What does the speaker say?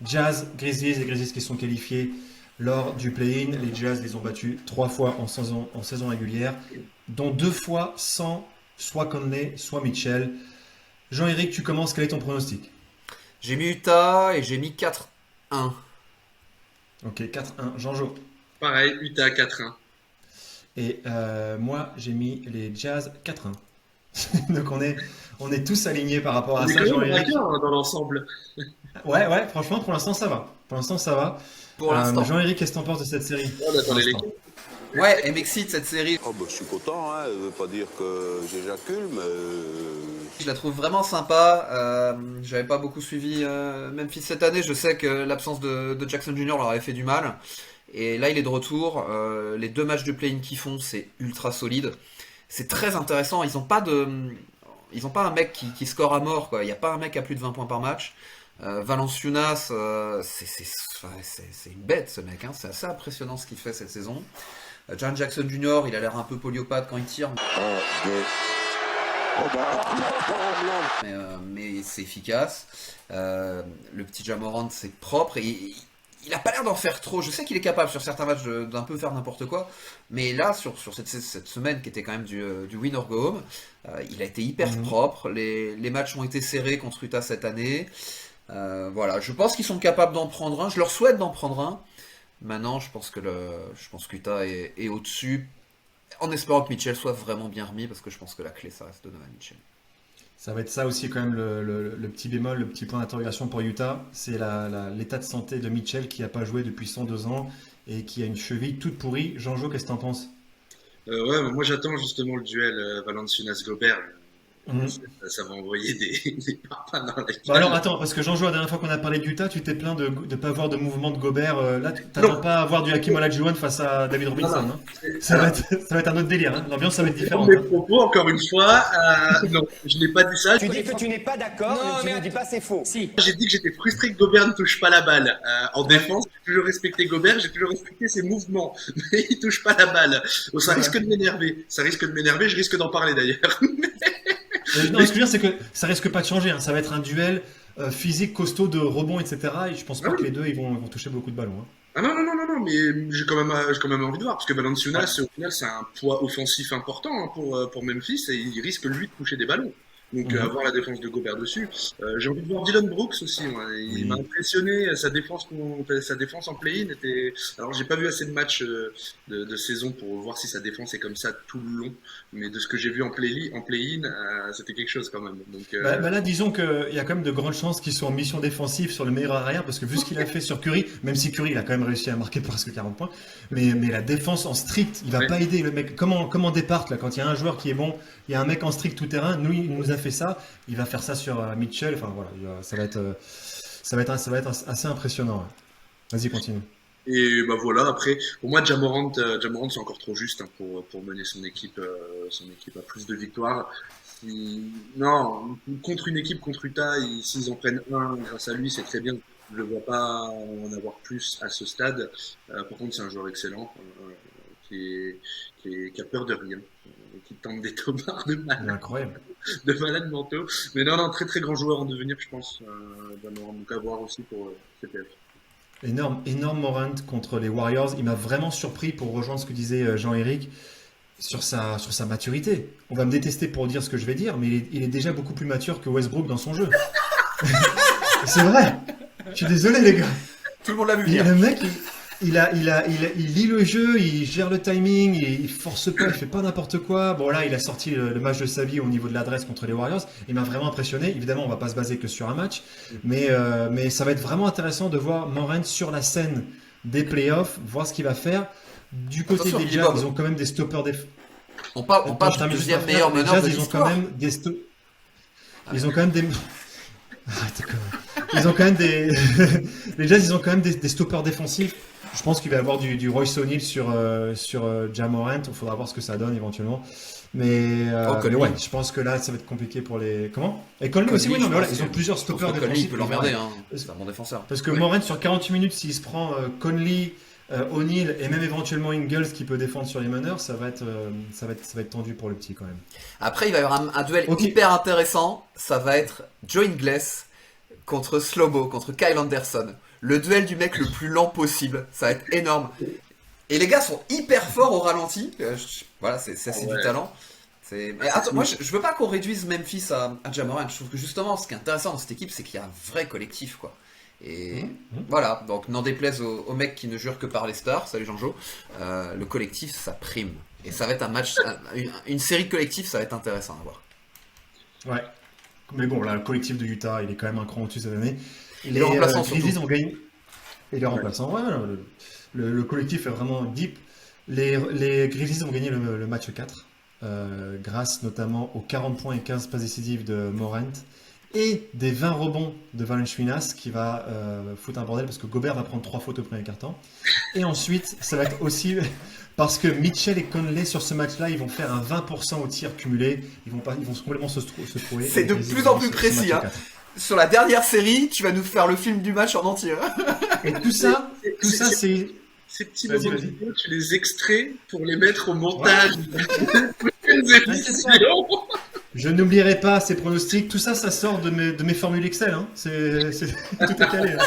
Jazz, Grizzlies, les Grizzlies qui sont qualifiés lors du play-in. Les Jazz les ont battus 3 fois en saison régulière, dont 2 fois sans soit Conley, soit Mitchell. Jean-Éric, tu commences, quel est ton pronostic? J'ai mis Utah et j'ai mis 4-1. Ok, 4-1, Jean-Jo. Pareil, Utah 4-1. Et moi, j'ai mis les Jazz 4-1. Donc on est tous alignés par rapport On à est ça, quand même Jean-Éric. vainqueur hein, dans l'ensemble. Ouais, ouais, franchement, pour l'instant, ça va. Pour l'instant, ça va. Pour l'instant. Jean-Éric, qu'est-ce que t'en penses de cette série? On Pour attend les l'instant. Lakers. Ouais, elle m'excite cette série. Oh bah, je suis content, hein. Ça veut pas dire que j'éjacule, mais Je la trouve vraiment sympa. J'avais pas beaucoup suivi Memphis cette année. Je sais que l'absence de Jackson Jr. leur avait fait du mal. Et là, il est de retour. Les 2 matchs de play-in qu'ils font, c'est ultra solide. C'est très intéressant. Ils ont pas un mec qui score à mort, quoi. Il n'y a pas un mec à plus de 20 points par match. Valanciunas, c'est une bête ce mec, hein. C'est assez impressionnant ce qu'il fait cette saison. Jaren Jackson Jr., il a l'air un peu poliopathe quand il tire, mais c'est efficace. Le petit Ja Morant, c'est propre et il a pas l'air d'en faire trop. Je sais qu'il est capable sur certains matchs d'un peu faire n'importe quoi, mais là, sur cette semaine qui était quand même du win or go home, il a été hyper propre. Les matchs ont été serrés contre Utah cette année. Voilà, je pense qu'ils sont capables d'en prendre un. Je leur souhaite d'en prendre un. Maintenant, je pense qu'Utah est au-dessus, en espérant que Mitchell soit vraiment bien remis, parce que je pense que la clé, ça reste Donovan Mitchell. Ça va être ça aussi quand même le petit bémol, le petit point d'interrogation pour Utah. C'est l'état de santé de Mitchell qui n'a pas joué depuis 102 ans et qui a une cheville toute pourrie. Jean-Jo, qu'est-ce que t'en penses? Ouais, moi j'attends justement le duel Valanciunas-Gobert. Mhm. Ça va envoyer des parpaings dans la Bon alors gueule. attends, parce que Jean-Jo, la dernière fois qu'on a parlé d'Utah, tu t'es plaint de ne pas avoir de mouvement de Gobert. Là, Non, t'attends pas à avoir du Hakim Olajuwon face à David non, Robinson, non. hein. Ça va Alors, être, ça va être un autre délire, hein. L'ambiance, ça va être dans différente, mes hein. propos, encore une fois, non, je n'ai pas dit ça. Tu dis que tu n'es pas d'accord, mais tu ne dis pas c'est faux. Si. J'ai dit que j'étais frustré que Gobert ne touche pas la balle. En défense, j'ai toujours respecté Gobert, j'ai toujours respecté ses mouvements, mais il touche pas la balle. Oh, ça risque de m'énerver. Ça risque de m'énerver, je risque d'en parler d'ailleurs. Non, ce que je veux dire, c'est que ça risque pas de changer, hein. Ça va être un duel physique, costaud, de rebond, etc. Et je pense Ah pas que oui. les deux ils vont toucher beaucoup de ballons, hein. Ah non, non, non, non, non, mais j'ai quand même envie de voir, parce que Valanciunas, au final, c'est un poids offensif important hein, pour Memphis, et il risque, lui, de toucher des ballons. Donc, Mhm. avoir la défense de Gobert dessus. J'ai envie de voir Dylan Brooks aussi. Moi. Il m'a Oui. impressionné. Sa défense en play-in était. Alors, j'ai pas vu assez de matchs de saison pour voir si sa défense est comme ça tout le long. Mais de ce que j'ai vu en play-in, c'était quelque chose quand même. Donc, Bah là, disons qu'il y a quand même de grandes chances qu'ils soient en mission défensive sur le meilleur arrière, parce que vu ce qu'il a fait sur Curry, même si Curry il a quand même réussi à marquer presque 40 points, mais la défense en strict, il va ouais. pas aider le mec. Comment départ là, quand il y a un joueur qui est bon, il y a un mec en strict tout terrain, il nous a fait ça, il va faire ça sur Mitchell, enfin voilà, ça va être assez impressionnant, ouais. Vas-y, continue. Et bah voilà, après, pour moi, Ja Morant c'est encore trop juste hein, pour mener son équipe à plus de victoires. Non, contre une équipe, contre Utah, s'ils en prennent un grâce à lui, c'est très bien. Je ne vois pas en avoir plus à ce stade. Par contre, c'est un joueur excellent qui a peur de rien, qui tente des tomards Il est incroyable. de malade mentaux. Mais non, non, très très grand joueur en devenir, je pense. Ja Morant, donc à voir aussi pour CPF. Énorme, énorme Morant contre les Warriors. Il m'a vraiment surpris pour rejoindre ce que disait Jean-Éric sur sa maturité. On va me détester pour dire ce que je vais dire, mais il est déjà beaucoup plus mature que Westbrook dans son jeu. C'est vrai. Je suis désolé, les gars. Tout le monde l'a vu Et venir. le mec, il lit le jeu, il gère le timing, il force pas, il fait pas n'importe quoi. Bon, là, il a sorti le match de sa vie au niveau de l'adresse contre les Warriors. Il m'a vraiment impressionné. Évidemment, on va pas se baser que sur un match, mais ça va être vraiment intéressant de voir Morant sur la scène des playoffs, voir ce qu'il va faire. Du côté Attention, des Billy Jazz, Bob. ils ont quand même des stoppers On parle Je du termine juste ma deuxième phrase. meilleur Les meneur Jazz, de ils ont quand l'histoire. même ils ont quand même des. Arrête, quand même. Ils ont quand même des. Les Jazz, ils ont quand même des stoppers défensifs. Je pense qu'il va y avoir du Royce O'Neal sur Ja Morant. Il faudra voir ce que ça donne éventuellement. Oh, Mais Conley. ouais, je pense que là, ça va être compliqué pour les. Comment? Et Conley aussi, Conley, oui, non, je mais voilà, pense ils ont que- plusieurs je pense stoppers que Conley, il défensifs. peut l'emmerder, hein. C'est un bon défenseur. Parce que Ouais. Morant, sur 48 minutes, s'il se prend Conley, O'Neal et même éventuellement Ingles qui peut défendre sur les meneurs, ça va être tendu pour le petit quand même. Après, il va y avoir un duel Ok. hyper intéressant. Ça va être Joe Ingles contre Slobo, contre Kyle Anderson. le duel du mec le plus lent possible. Ça va être énorme. Et les gars sont hyper forts au ralenti. Voilà, c'est du talent. Mais attends, moi, je veux pas qu'on réduise Memphis à Ja Morant. Je trouve que justement, ce qui est intéressant dans cette équipe, c'est qu'il y a un vrai collectif, quoi. Et voilà, donc n'en déplaise aux mecs qui ne jurent que par les stars, salut Jean-Jo, le collectif, ça prime. Et ça va être un match, une série de collectifs, ça va être intéressant à voir. Ouais. Mais bon, là, le collectif de Utah, il est quand même un cran au-dessus cette année. Les remplaçants Grizzlies surtout. ont gagné. Et les remplaçants, ouais, le collectif est vraiment deep. Les Grizzlies ont gagné le match 4, grâce notamment aux 40 points et 15 passes décisives de Morant et des 20 rebonds de Valanciunas qui va foutre un bordel parce que Gobert va prendre 3 fautes au premier quart-temps. Et ensuite, ça va être aussi parce que Mitchell et Conley sur ce match-là, ils vont faire un 20% au tir cumulé. Ils vont complètement se trouver. C'est de plus en plus précis. Hein. Sur la dernière série, tu vas nous faire le film du match en entier. Et tout ça, c'est... Ces petits Vas-y, moments vas-y. vidéo, tu les extrais pour les mettre au montage. Je n'oublierai pas ces pronostics. Tout ça, ça sort de mes formules Excel. Hein. Tout est calé. Hein.